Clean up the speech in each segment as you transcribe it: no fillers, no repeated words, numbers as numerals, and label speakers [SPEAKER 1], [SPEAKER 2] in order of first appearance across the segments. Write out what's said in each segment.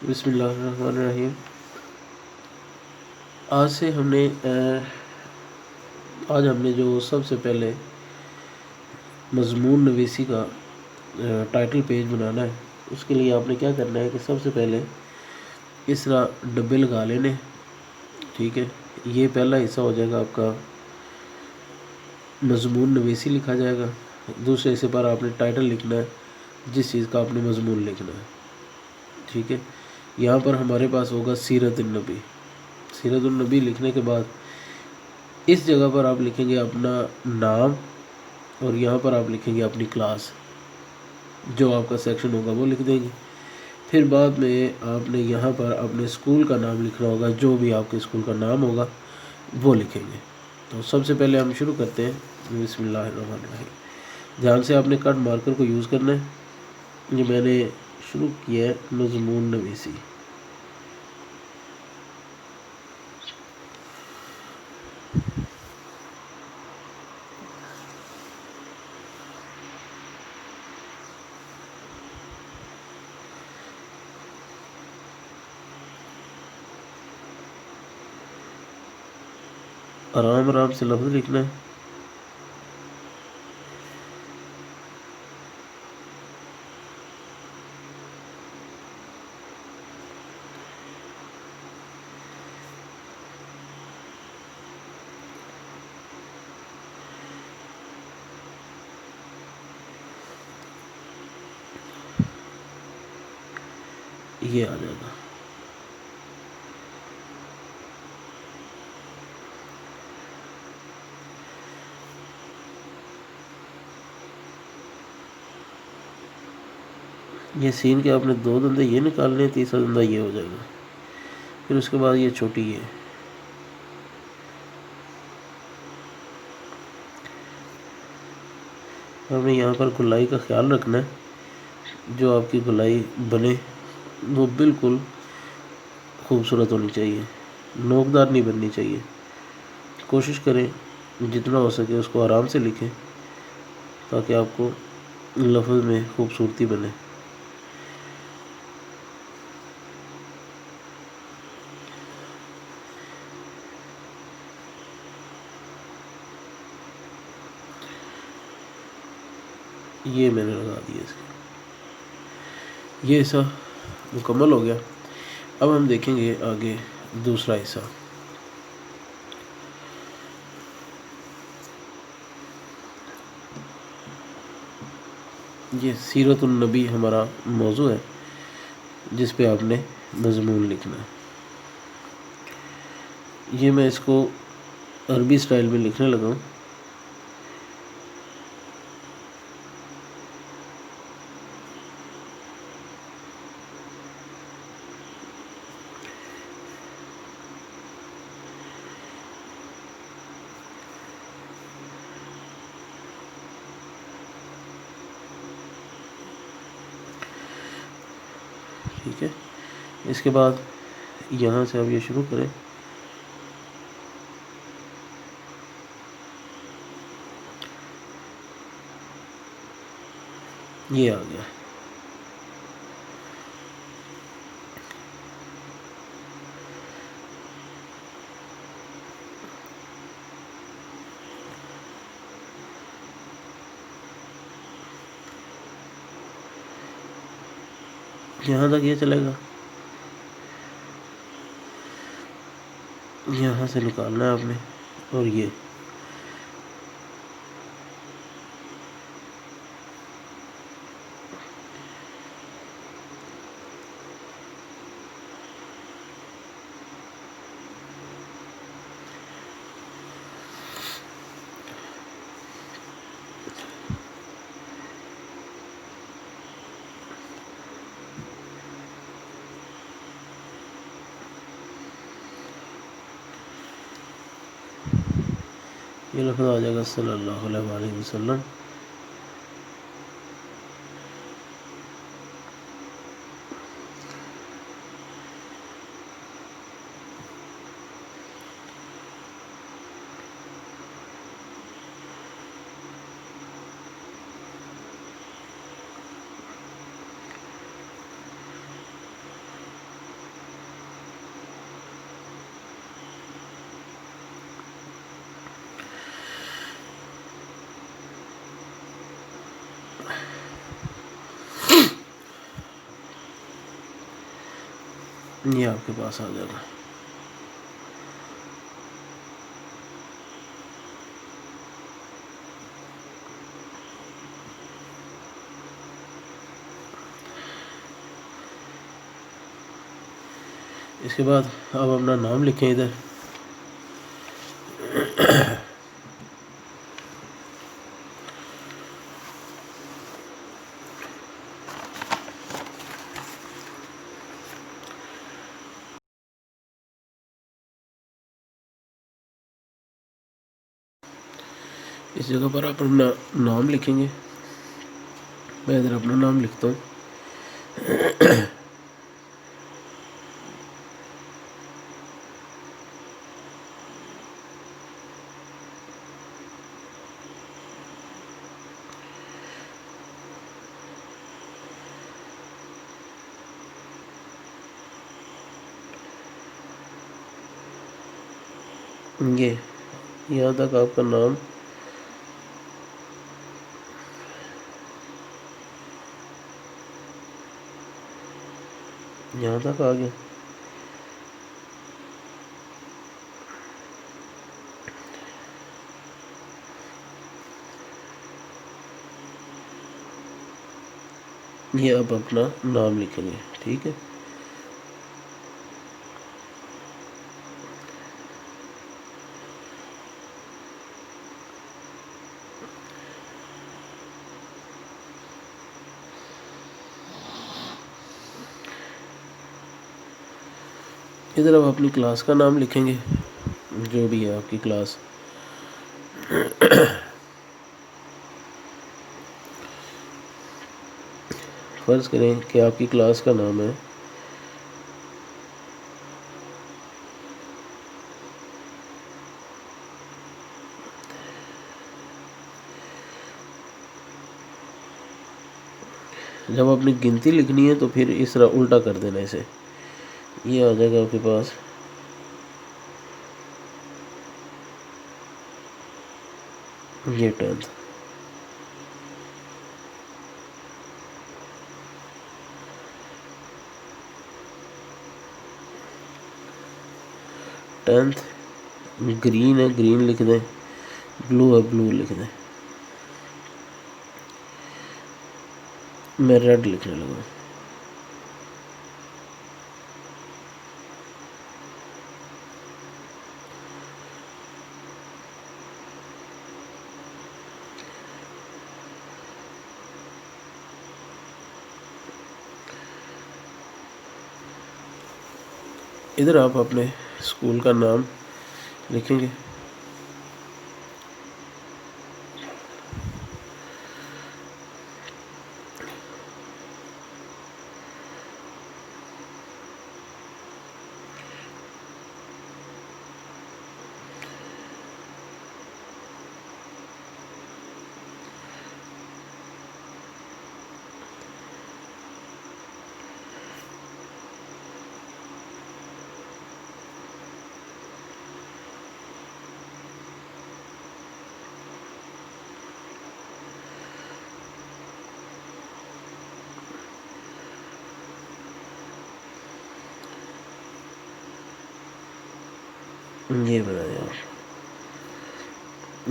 [SPEAKER 1] بسم اللہ الرحمن الرحیم۔ آج ہم نے جو سب سے پہلے مضمون نویسی کا ٹائٹل پیج بنانا ہے، اس کے لیے آپ نے کیا کرنا ہے کہ سب سے پہلے اس طرح ڈبے لگا لینے، ٹھیک ہے۔ یہ پہلا حصہ ہو جائے گا آپ کا مضمون نویسی لکھا جائے گا۔ دوسرے حصے پر آپ نے ٹائٹل لکھنا ہے، جس چیز کا آپ نے مضمون لکھنا ہے، ٹھیک ہے۔ یہاں پر ہمارے پاس ہوگا سیرت النبی۔ سیرت النبی لکھنے کے بعد اس جگہ پر آپ لکھیں گے اپنا نام، اور یہاں پر آپ لکھیں گے اپنی کلاس، جو آپ کا سیکشن ہوگا وہ لکھ دیں گے۔ پھر بعد میں آپ نے یہاں پر اپنے اسکول کا نام لکھنا ہوگا، جو بھی آپ کے اسکول کا نام ہوگا وہ لکھیں گے۔ تو سب سے پہلے ہم شروع کرتے ہیں، بسم اللہ الرحمن الرحیم۔ دھیان سے آپ نے کٹ مارکر کو یوز کرنا ہے۔ یہ میں نے شروع کیا ہے مضمون نویسی۔ آرام آرام سے لفظ لکھنا ہے۔ یہ آ جائے گا۔ یہ سین کے آپ نے 2 دندے یہ نکالنے ہیں، تیسرا دندہ یہ ہو جائے گا۔ پھر اس کے بعد یہ چھوٹی ہے۔ ہمیں یہاں پر گلائی کا خیال رکھنا ہے، جو آپ کی گلائی بنے وہ بالکل خوبصورت ہونی چاہیے، نوکدار نہیں بننی چاہیے۔ کوشش کریں جتنا ہو سکے اس کو آرام سے لکھیں، تاکہ آپ کو لفظ میں خوبصورتی بنے۔ یہ میں نے لگا دیا اس کے۔ یہ حصہ مکمل ہو گیا۔ اب ہم دیکھیں گے آگے دوسرا حصہ۔ یہ سیرت النبی ہمارا موضوع ہے، جس پہ آپ نے مضمون لکھنا ہے۔ یہ میں اس کو عربی سٹائل میں لکھنے لگا ہوں۔ ٹھیک ہے، اس کے بعد یہاں سے اب یہ شروع کریں۔ یہ آ گیا۔ یہاں تک یہ چلے گا۔ یہاں سے نکالنا ہے آپ نے، اور یہ لفظ آ جائے گا صلی اللہ علیہ وآلہ وسلم۔ یہ آپ کے پاس آ جائے گا. اس کے بعد آپ اپنا نام لکھیں ادھر. اس جگہ پر آپ اپنا نام لکھیں گے. میں ادھر اپنا نام لکھتا ہوں. یہ یہاں تک آپ کا نام یہاں تک آ گیا. یہ آپ اپنا نام لکھیں گے. ٹھیک ہے. ادھر آپ اپنی کلاس کا نام لکھیں گے، جو بھی ہے آپ کی کلاس. فرض کریں کہ آپ کی کلاس کا نام ہے جب اپنی گنتی لکھنی ہے تو پھر اس طرح الٹا کر دینا اسے. یہ آ جائے گا آپ کے پاس یہ 10th. گرین ہے گرین لکھ دیں، بلو ہے بلو لکھ دیں. میں ریڈ لکھنے لگا. ادھر آپ اپنے اسکول کا نام لکھیں گے. یہ بتائیں آپ.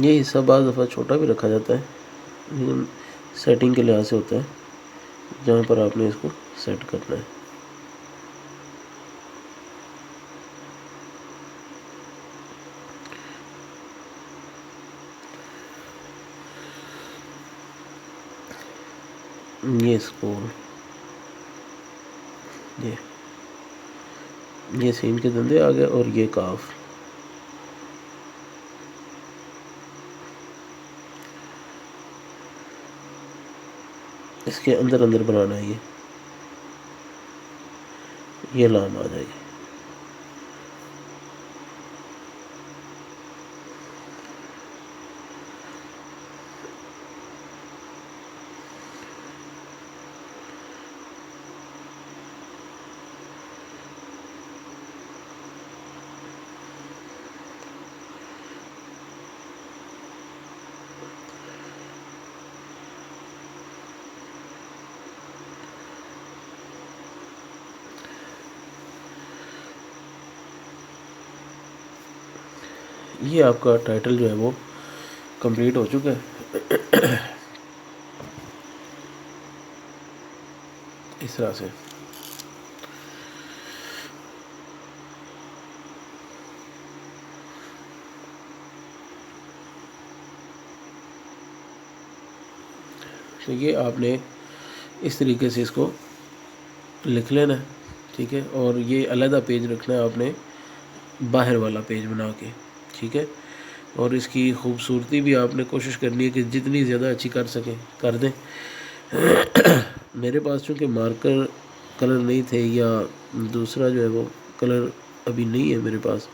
[SPEAKER 1] یہ حصہ بعض دفعہ چھوٹا بھی رکھا جاتا ہے، لیکن سیٹنگ کے لحاظ سے ہوتا ہے جہاں پر آپ نے اس کو سیٹ کرنا ہے. یہ اسکول، یہ سین کے دندے آ گئے اور یہ کاف. اس کے اندر اندر بنانا ہے. یہ لام آ جائے گی. یہ آپ کا ٹائٹل جو ہے وہ کمپلیٹ ہو چکا ہے اس طرح سے۔ تو یہ آپ نے اس طریقے سے اس کو لکھ لینا ہے، ٹھیک ہے، اور یہ علیحدہ پیج رکھنا ہے آپ نے باہر والا پیج بنا کے، ٹھیک ہے، اور اس کی خوبصورتی بھی آپ نے کوشش کرنی ہے کہ جتنی زیادہ اچھی کر سکیں کر دیں۔ میرے پاس چونکہ مارکر کلر نہیں تھے، یا دوسرا جو ہے وہ کلر ابھی نہیں ہے میرے پاس،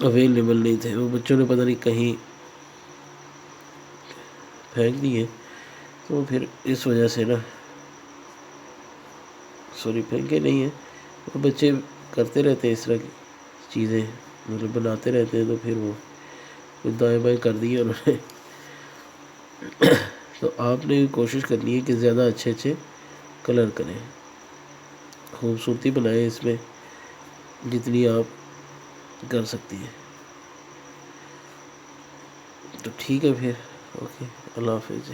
[SPEAKER 1] اویلیبل نہیں تھے، وہ بچوں نے پتہ نہیں کہیں پھینک دیے، تو پھر اس وجہ سے نا، سوری پھینکے نہیں ہیں، وہ بچے کرتے رہتے ہیں اس طرح کی چیزیں، مطلب بناتے رہتے ہیں، تو پھر وہ دائیں بائیں کر دیے انہوں نے۔ تو آپ نے کوشش کرنی ہے کہ زیادہ اچھے اچھے کلر کریں، خوبصورتی بنائیں اس میں جتنی آپ کر سکتی ہیں۔ تو ٹھیک ہے پھر، اوکے، اللہ حافظ جی۔